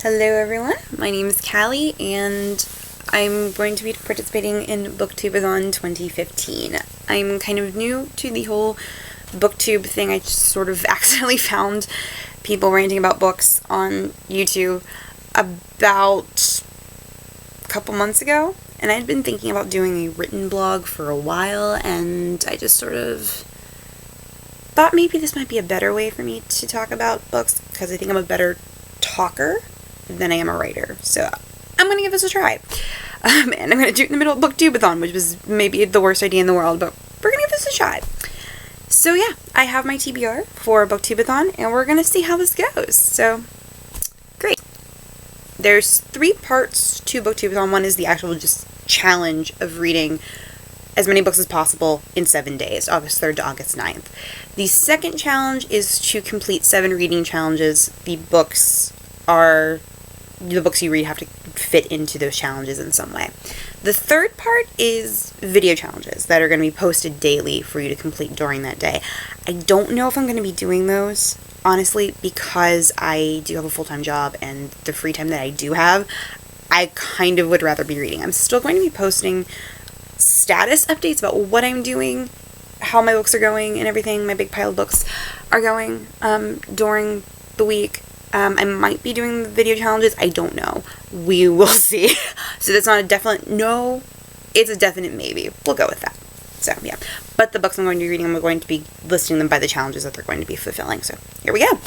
Hello everyone, my name is Callie and I'm going to be participating in BookTubeAthon 2015. I'm kind of new to the whole BookTube thing. I just sort of accidentally found people ranting about books on YouTube about a couple months ago, and I'd been thinking about doing a written blog for a while, and I just sort of thought maybe this might be a better way for me to talk about books, because I think I'm a better talker than I am a writer. So I'm going to give this a try. And I'm going to do it in the middle of BookTubeAthon, which was maybe the worst idea in the world, but we're going to give this a try. So yeah, I have my TBR for BookTubeAthon, and we're going to see how this goes. So, great. There's 3 parts to BookTubeAthon. One is the actual just challenge of reading as many books as possible in 7 days, August 3rd to August 9th. The second challenge is to complete 7 reading challenges. The books you read have to fit into those challenges in some way. The third part is video challenges that are going to be posted daily for you to complete during that day. I don't know if I'm going to be doing those, honestly, because I do have a full-time job, and the free time that I do have, I kind of would rather be reading. I'm still going to be posting status updates about what I'm doing, how my books are going, and everything, my big pile of books are going during the week. I might be doing the video challenges. I don't know. We will see. So that's not a definite no. It's a definite maybe. We'll go with that. So, yeah. But the books I'm going to be reading, I'm going to be listing them by the challenges that they're going to be fulfilling. So, here we go.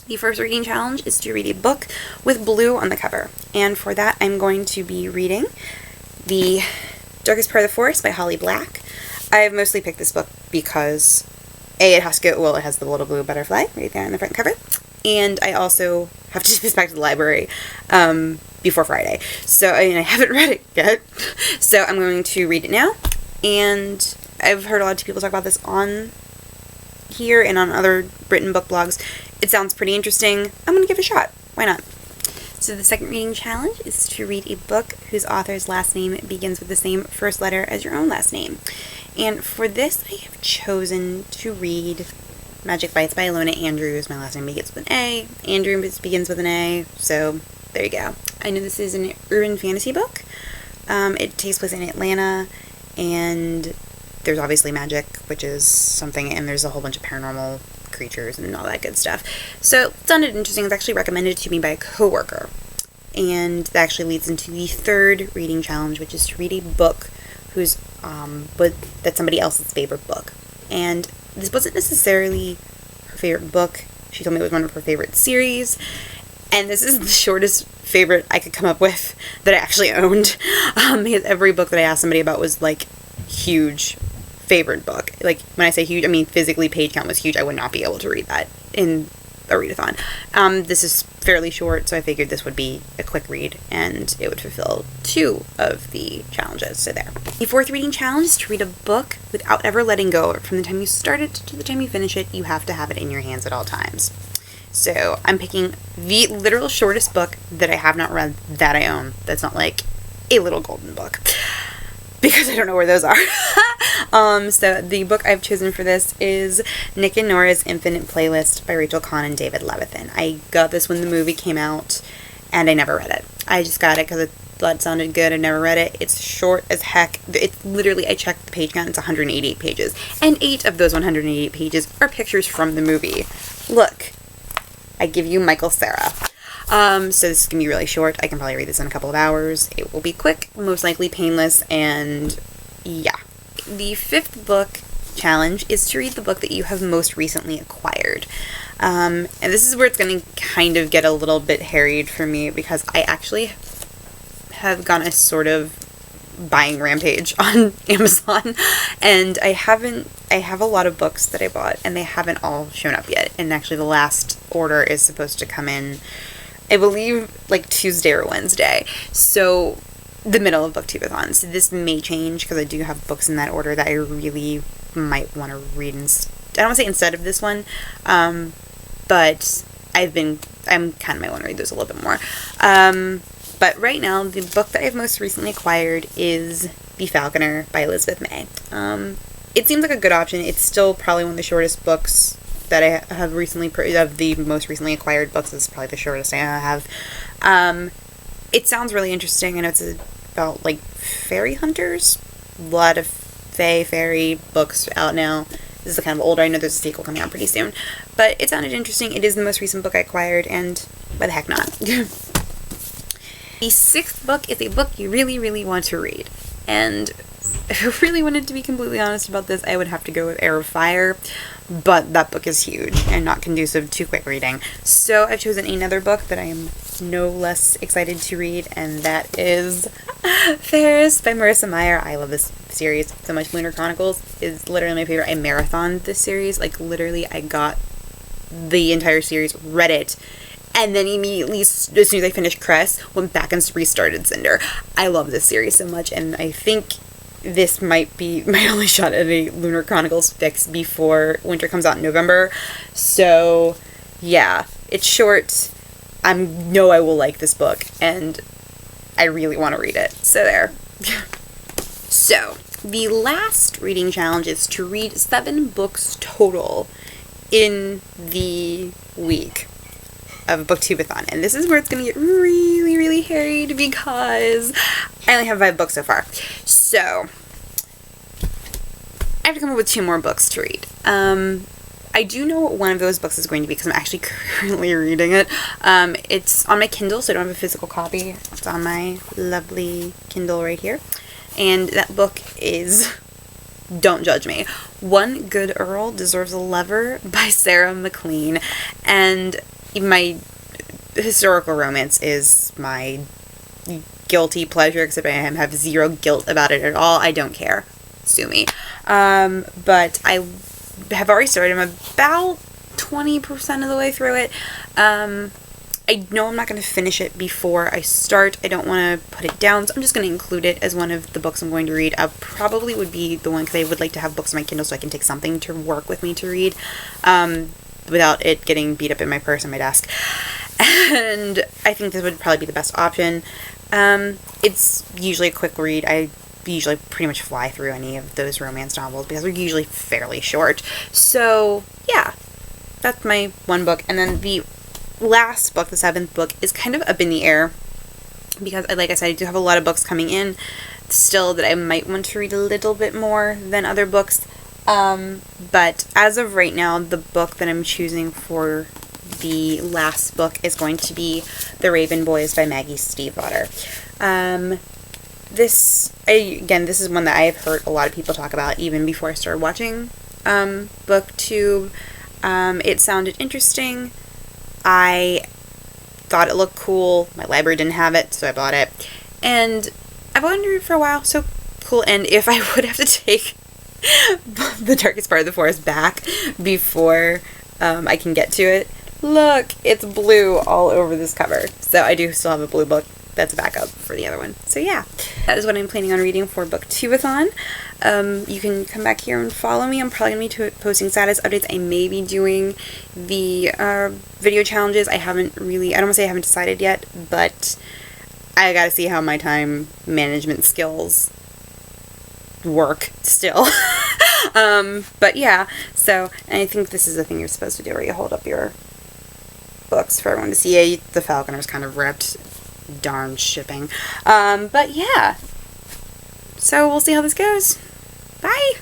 The first reading challenge is to read a book with blue on the cover. And for that, I'm going to be reading The Darkest Part of the Forest by Holly Black. I've mostly picked this book because, A, it has the little blue butterfly right there on the front cover. And I also have to take this back to the library before Friday. So, I haven't read it yet. So, I'm going to read it now. And I've heard a lot of people talk about this on here and on other written book blogs. It sounds pretty interesting. I'm going to give it a shot. Why not? So, the second reading challenge is to read a book whose author's last name begins with the same first letter as your own last name. And for this, I have chosen to read Magic Bites by Alona Andrews. My last name begins with an A. Andrew begins with an A. So, there you go. I know this is an urban fantasy book. It takes place in Atlanta, and there's obviously magic, which is something, and there's a whole bunch of paranormal creatures and all that good stuff. So, it sounded interesting. It's actually recommended to me by a coworker. And that actually leads into the third reading challenge, which is to read a book that's somebody else's favorite book. And this wasn't necessarily her favorite book. She told me it was one of her favorite series. And this is the shortest favorite I could come up with that I actually owned. Because every book that I asked somebody about was, huge favorite book. When I say huge, I mean physically page count was huge. I would not be able to read that in a readathon. This is fairly short, so I figured this would be a quick read, and it would fulfill 2 of the challenges, so there. The fourth reading challenge is to read a book without ever letting go. From the time you start it to the time you finish it, you have to have it in your hands at all times. So, I'm picking the literal shortest book that I have not read that I own. That's not like a little golden book, because I don't know where those are. So the book I've chosen for this is Nick and Nora's Infinite Playlist by Rachel Kahn and David Levithan. I got this when the movie came out, and I never read it. I just got it because I thought it sounded good. I never read it. It's short as heck. It's literally, I checked the page count, it's 188 pages. And 8 of those 188 pages are pictures from the movie. Look, I give you Michael Cera. So this is going to be really short. I can probably read this in a couple of hours. It will be quick, most likely painless, and yeah. The fifth book challenge is to read the book that you have most recently acquired. And this is where it's going to kind of get a little bit harried for me, because I actually have gone a sort of buying rampage on Amazon, and I have a lot of books that I bought, and they haven't all shown up yet. And actually the last order is supposed to come in, I believe, Tuesday or Wednesday. So, the middle of BookTubeAthon. So this may change, because I do have books in that order that I really might want to read. I don't want to say instead of this one, but I kind of might want to read those a little bit more. But right now, the book that I've most recently acquired is The Falconer by Elizabeth May. It seems like a good option. It's still probably one of the shortest books that I have recently, of the most recently acquired books. This is probably the shortest I have. It sounds really interesting. I know it's about, like, fairy hunters. A lot of fairy books out now. This is kind of older. I know there's a sequel coming out pretty soon. But it sounded interesting. It is the most recent book I acquired, and why the heck not? The 6th book is a book you really, really want to read. And if I really wanted to be completely honest about this, I would have to go with Heir of Fire. But that book is huge and not conducive to quick reading. So I've chosen another book that I am no less excited to read, and that is Ferris by Marissa Meyer. I love this series so much. Lunar Chronicles is literally my favorite. I marathoned this series. Like, literally, I got the entire series, read it, and then immediately, as soon as I finished Cress, went back and restarted Cinder. I love this series so much, and I think this might be my only shot at a Lunar Chronicles fix before winter comes out in November. So, yeah, it's short. I know I will like this book, and I really want to read it. So there. So, the last reading challenge is to read 7 books total in the week of BookTubeAthon. And this is where it's going to get really, really harried because I only have 5 books so far. So, I have to come up with 2 more books to read. I do know what one of those books is going to be because I'm actually currently reading it. It's on my Kindle, so I don't have a physical copy. It's on my lovely Kindle right here. And that book is Don't Judge Me. One Good Earl Deserves a Lover by Sarah McLean. And my historical romance is my guilty pleasure, except I have zero guilt about it at all. I don't care. Sue me. But I have already started. I'm about 20% of the way through it. I know I'm not going to finish it before I start. I don't want to put it down, so I'm just going to include it as one of the books I'm going to read. I probably would be the one, because I would like to have books on my Kindle so I can take something to work with me to read, without it getting beat up in my purse on my desk. And I think this would probably be the best option. It's usually a quick read. I usually pretty much fly through any of those romance novels because they're usually fairly short. So, yeah, that's my one book. And then the last book, the 7th book, is kind of up in the air because, like I said, I do have a lot of books coming in still that I might want to read a little bit more than other books. But as of right now, the book that I'm choosing for the last book is going to be The Raven Boys by Maggie Stiefvater. This is one that I have heard a lot of people talk about even before I started watching BookTube. It sounded interesting. I thought it looked cool. My library didn't have it, so I bought it. And I've wanted to read it for a while, so cool. And if I would have to take The Darkest Part of the Forest back before I can get to it, look, it's blue all over this cover. So I do still have a blue book that's a backup for the other one. So yeah, that is what I'm planning on reading for BookTubeAthon. You can come back here and follow me. I'm probably going to be posting status updates. I may be doing the video challenges. I don't want to say I haven't decided yet, but I gotta see how my time management skills work still. But yeah, so, and I think this is the thing you're supposed to do, where you hold up your books for everyone to see. The Falconer's kind of ripped. Darn shipping. But yeah. So we'll see how this goes. Bye!